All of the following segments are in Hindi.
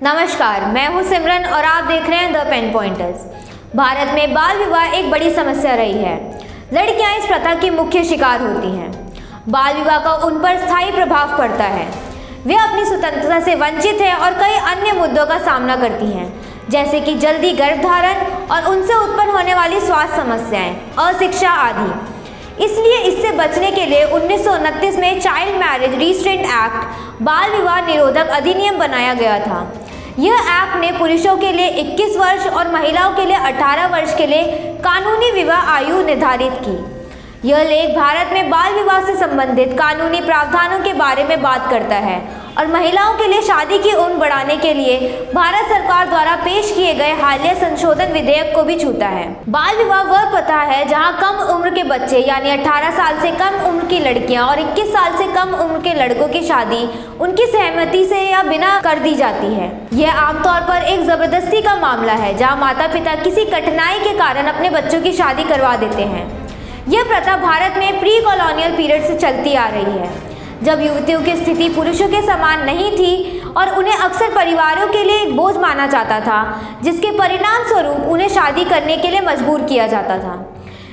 नमस्कार, मैं हूं सिमरन और आप देख रहे हैं द पेन पॉइंटर्स। भारत में बाल विवाह एक बड़ी समस्या रही है। लड़कियां इस प्रथा की मुख्य शिकार होती हैं। बाल विवाह का उन पर स्थायी प्रभाव पड़ता है। वे अपनी स्वतंत्रता से वंचित हैं और कई अन्य मुद्दों का सामना करती हैं, जैसे कि जल्दी गर्भधारण और उनसे उत्पन्न होने वाली स्वास्थ्य समस्याएं, अशिक्षा आदि। इसलिए इससे बचने के लिए 1929 में चाइल्ड मैरिज रिस्ट्रेंट एक्ट बाल विवाह निरोधक अधिनियम बनाया गया था। यह एक्ट ने पुरुषों के लिए 21 वर्ष और महिलाओं के लिए 18 वर्ष के लिए कानूनी विवाह आयु निर्धारित की। यह लेख भारत में बाल विवाह से संबंधित कानूनी प्रावधानों के बारे में बात करता है और महिलाओं के लिए शादी की उम्र बढ़ाने के लिए भारत सरकार द्वारा पेश किए गए हालिया संशोधन विधेयक को भी छूता है। बाल विवाह वह प्रथा है जहां कम उम्र के बच्चे यानी 18 साल से कम उम्र की लड़कियां और 21 साल से कम उम्र के लड़कों की शादी उनकी सहमति से या बिना कर दी जाती है। यह आमतौर पर एक जबरदस्ती का मामला है जहाँ माता पिता किसी कठिनाई के कारण अपने बच्चों की शादी करवा देते हैं। यह प्रथा भारत में प्री कॉलोनियल पीरियड से चलती आ रही है, जब युवतियों की स्थिति पुरुषों के समान नहीं थी और उन्हें अक्सर परिवारों के लिए एक बोझ माना जाता था, जिसके परिणाम स्वरूप उन्हें शादी करने के लिए मजबूर किया जाता था।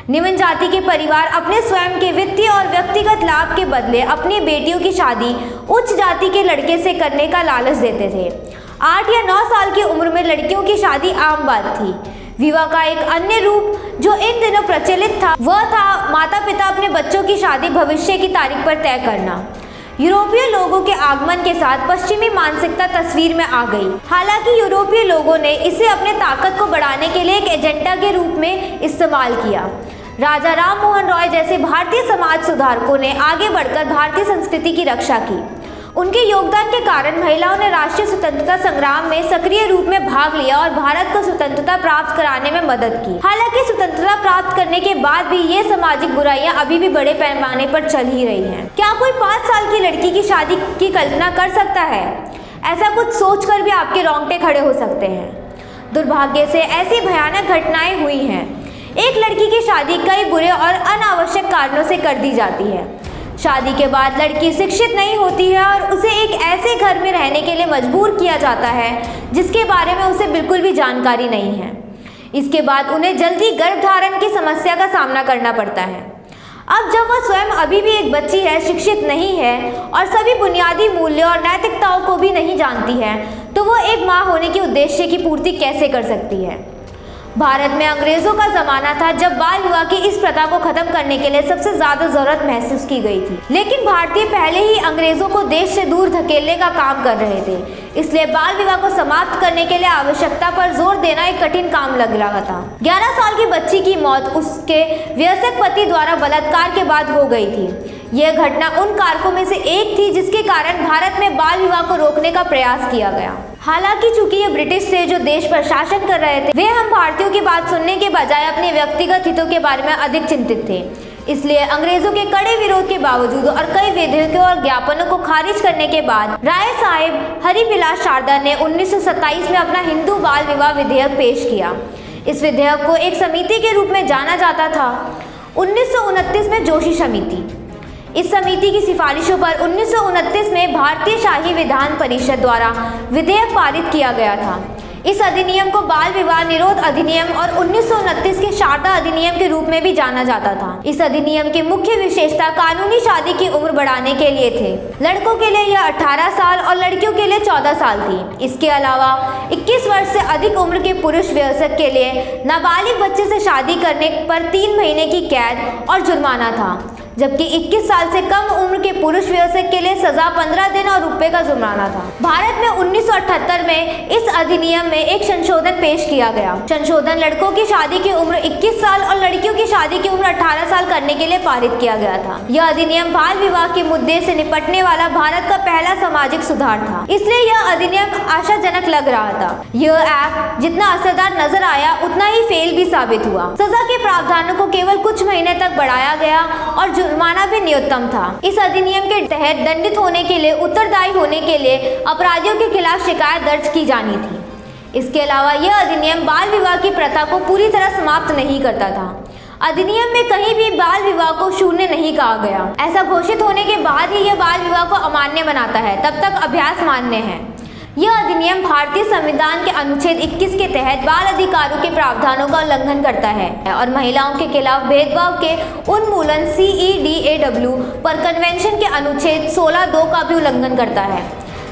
निम्न जाति के परिवार अपने स्वयं के वित्तीय और व्यक्तिगत लाभ के बदले अपनी बेटियों की शादी उच्च जाति के लड़के से करने का लालच देते थे। 8 या 9 साल की उम्र में लड़कियों की शादी आम बात थी। विवाह का एक अन्य रूप जो इन दिनों प्रचलित था वह था माता पिता अपने बच्चों की शादी भविष्य की तारीख पर तय करना। यूरोपीय लोगों के आगमन के साथ पश्चिमी मानसिकता तस्वीर में आ गई। हालांकि यूरोपीय लोगों ने इसे अपने ताकत को बढ़ाने के लिए एक एजेंडा के रूप में इस्तेमाल किया। राजा राम मोहन रॉय जैसे भारतीय समाज सुधारकों ने आगे बढ़कर भारतीय संस्कृति की रक्षा की। उनके योगदान के कारण महिलाओं ने राष्ट्रीय स्वतंत्रता संग्राम में सक्रिय रूप में भाग लिया और भारत को स्वतंत्रता प्राप्त कराने में मदद की। हालांकि स्वतंत्रता प्राप्त करने के बाद भी ये सामाजिक बुराइयां अभी भी बड़े पैमाने पर चल ही रही हैं। क्या कोई 5 साल की लड़की की शादी की कल्पना कर सकता है? ऐसा कुछ सोचकर भी आपके रोंगटे खड़े हो सकते हैं। दुर्भाग्य से ऐसी भयानक घटनाएं हुई हैं। एक लड़की की शादी कई बुरे और अनावश्यक कारणों से कर दी जाती है। शादी के बाद लड़की शिक्षित नहीं होती है और उसे एक ऐसे घर में रहने के लिए मजबूर किया जाता है जिसके बारे में उसे बिल्कुल भी जानकारी नहीं है। इसके बाद उन्हें जल्दी गर्भधारण की समस्या का सामना करना पड़ता है। अब जब वह स्वयं अभी भी एक बच्ची है, शिक्षित नहीं है और सभी बुनियादी मूल्यों और नैतिकताओं को भी नहीं जानती है, तो वह एक माँ होने के उद्देश्य की पूर्ति कैसे कर सकती है? भारत में अंग्रेजों का जमाना था जब बाल विवाह की इस प्रथा को खत्म करने के लिए सबसे ज्यादा जरूरत महसूस की गई थी। लेकिन भारतीय पहले ही अंग्रेजों को देश से दूर धकेलने का काम कर रहे थे, इसलिए बाल विवाह को समाप्त करने के लिए आवश्यकता पर जोर देना एक कठिन काम लग रहा था। 11 साल की बच्ची की मौत उसके वयस्क पति द्वारा बलात्कार के बाद हो गई थी। यह घटना उन कारकों में से एक थी जिसके कारण भारत में बाल विवाह को रोकने का प्रयास किया गया। हालांकि चूंकि ये ब्रिटिश थे जो देश पर शासन कर रहे थे, वे हम भारतीयों की बात सुनने के बजाय अपने व्यक्तिगत हितों के बारे में अधिक चिंतित थे। इसलिए अंग्रेजों के कड़े विरोध के बावजूद और कई विधेयकों और ज्ञापनों को खारिज करने के बाद राय साहेब हरिबिलास शारदा ने 1927 में अपना हिंदू बाल विवाह विधेयक पेश किया। इस विधेयक को एक समिति के रूप में जाना जाता था। 1929 में जोशी समिति, इस समिति की सिफारिशों पर 1929 में भारतीय शाही विधान परिषद द्वारा विधेयक पारित किया गया था। इस अधिनियम को बाल विवाह निरोध अधिनियम और 1929 के शारदा अधिनियम के रूप में भी जाना जाता था। इस अधिनियम की मुख्य विशेषता कानूनी शादी की उम्र बढ़ाने के लिए थे। लड़कों के लिए यह 18 साल और लड़कियों के लिए 14 साल थी। इसके अलावा 21 वर्ष से अधिक उम्र के पुरुष वयस्क के लिए नाबालिग बच्चे से शादी करने पर 3 महीने की कैद और जुर्माना था, जबकि 21 साल से कम उम्र के पुरुष वयस्क के लिए सजा 15 दिन और रुपए का जुर्माना था। भारत में 1978 में इस अधिनियम में एक संशोधन पेश किया गया। संशोधन लड़कों की शादी की उम्र 21 साल और लड़कियों की शादी की उम्र 18 साल करने के लिए पारित किया गया था। यह अधिनियम बाल विवाह के मुद्दे से निपटने वाला भारत का पहला सामाजिक सुधार था, इसलिए यह अधिनियम आशाजनक लग रहा था। यह एक्ट जितना असरदार नजर आया उतना ही फेल भी साबित हुआ। सजा के प्रावधानों को केवल कुछ महीने तक बढ़ाया गया और जुर्माना भी न्यूनतम था। इस अधिनियम के तहत दंडित होने के लिए उत्तरदायी होने के लिए अपराधियों के खिलाफ शिकायत दर्ज की जानी थी। इसके अलावा यह अधिनियम बाल विवाह की प्रथा को पूरी तरह समाप्त नहीं करता था। अधिनियम में कहीं भी बाल विवाह को शून्य नहीं कहा गया। ऐसा घोषित होने के बाद ही यह बाल विवाह को अमान्य बनाता है, तब तक अभ्यास मान्य है। यह अधिनियम भारतीय संविधान के अनुच्छेद 21 के तहत बाल अधिकारों के प्रावधानों का उल्लंघन करता है और महिलाओं के खिलाफ भेदभाव के उन्मूलन CEDAW पर कन्वेंशन के अनुच्छेद 16(2) का भी उल्लंघन करता है,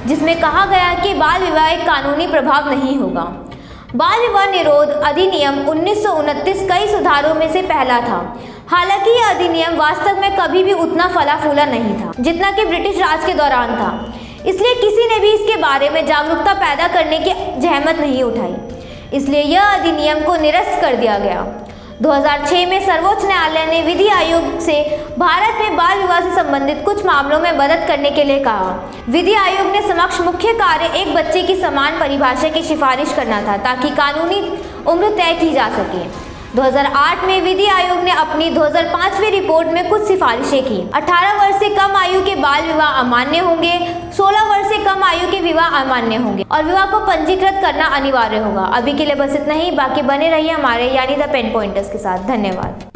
जिसमें कहा गया है कि बाल विवाह एक कानूनी प्रभाव नहीं होगा। बाल विवाह निरोध अधिनियम 1929 कई सुधारों में से पहला था। हालांकि यह अधिनियम वास्तव में कभी भी उतना फला फूला नहीं था जितना कि ब्रिटिश राज के दौरान था, इसलिए किसी ने भी इसके बारे में जागरूकता पैदा करने की जहमत नहीं उठाई, इसलिए यह अधिनियम को निरस्त कर दिया गया। 2006 में सर्वोच्च न्यायालय ने विधि आयोग से भारत में बाल विवाह से संबंधित कुछ मामलों में मदद करने के लिए कहा। विधि आयोग ने समक्ष मुख्य कार्य एक बच्चे की समान परिभाषा की सिफारिश करना था ताकि कानूनी उम्र तय की जा सके। 2008 में विधि आयोग ने अपनी 2005वीं रिपोर्ट में कुछ सिफारिशें की। 18 वर्ष से कम आयु के बाल विवाह अमान्य होंगे, 16 वर्ष से कम आयु के विवाह अमान्य होंगे और विवाह को पंजीकृत करना अनिवार्य होगा। अभी के लिए बस इतना ही, बाकी बने रहिए हमारे यानी द पेन पॉइंटर्स के साथ। धन्यवाद।